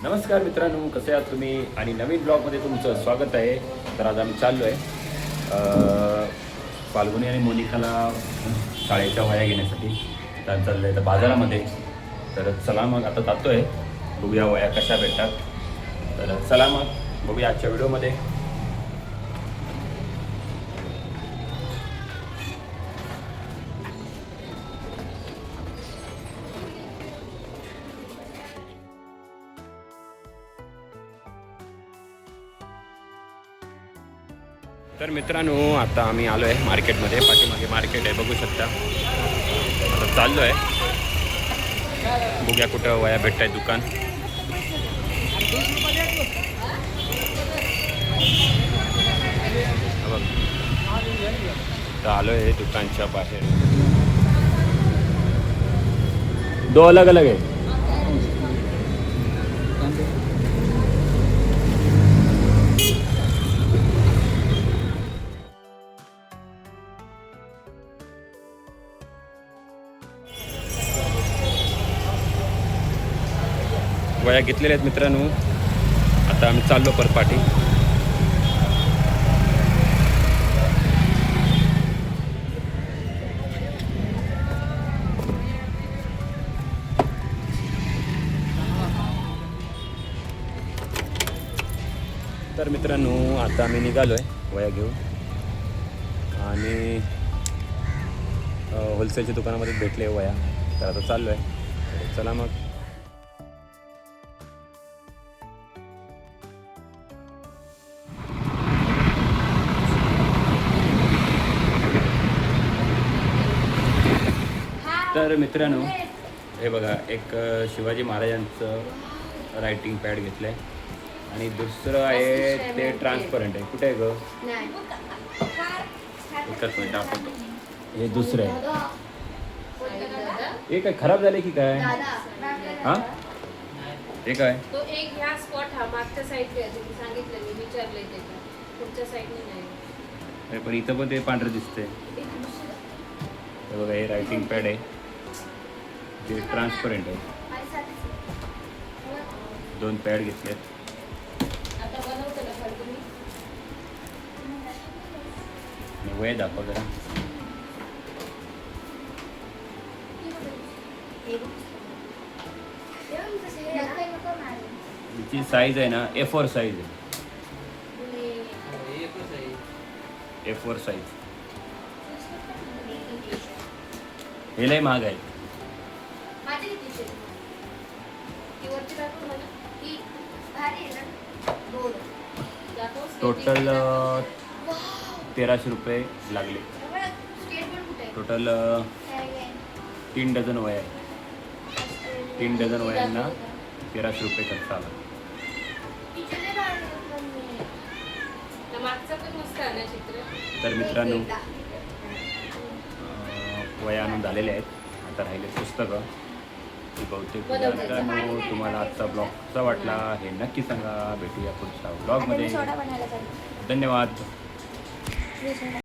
नमस्कार मित्रांनो, कसे आहात तुम्ही? आणि नवीन ब्लॉगमध्ये तुमचं स्वागत आहे. तर आज आम्ही चाललो आहे फाल्गुनी आणि मोनिकाला शाळेच्या वह्या घेण्यासाठी. तर चाललं आहे तर बाजारामध्ये. तर चला मग आता जातो आहे, बघूया वह्या कशा भेटतात. तर चला मग बघूया आजच्या व्हिडिओमध्ये. तर मित्रांनो, आता आम्ही आलो आहे मार्केटमध्ये. पाठीमागे मार्केट आहे, बघू शकता. आता चाललो आहे, बघूया कुठं वया भेटत आहे दुकान. बघ, तर आलो आहे दुकानच्या बाहेर. दो अलग अलग आहे. वया घेतलेल्या आहेत मित्रांनो. आता आम्ही चाललो परपाटी. तर मित्रांनो, आता आम्ही निघालो आहे वया घेऊन. आणि होलसेलच्या दुकानामध्ये भेटले वया. तर आता चाललो आहे. चला मग. तर मित्रांनो, हे बघा, एक शिवाजी महाराजांचं रायटिंग पॅड घेतलं आहे. आणि दुसरं आहे ते ट्रान्सपरंट आहे. कुठे आहे ग? एकच मिनिट दाखवतो. हे दुसरं आहे. हे काय खराब झाले की काय? हां, हे काय? तो एक ह्या स्पॉट हा मागच्या साईडला आहे. तुम्ही सांगितलं, मी विचारलंय त्याच्या पुढच्या साईडने नाही. पण इथं पण ते पांढरं दिसतंय. हे बघा, हे रायटिंग पॅड आहे, जे ट्रान्सपरंट आहे. 2 पॅड घेतलेत. आता बनवतो ना खरं तुम्ही. वय दाखव जरा. हिची साईज आहे ना, A4 साईज आहे. A4 size. हे लय महाग आहे. टोटल 1300 रुपये लागले. टोटल 3 डझन वया आहे. 3 डझन वयांना 1300 रुपये खर्च आला. तर मित्रांनो, वया आणून झालेले आहेत. आता राहिले पुस्तकं. ती बहुतेक. मित्रांनो, तुम्हाला आजचा ब्लॉग कसा वाटला हे नक्की सांगा. भेटूया पुढच्या ब्लॉगमध्ये. धन्यवाद.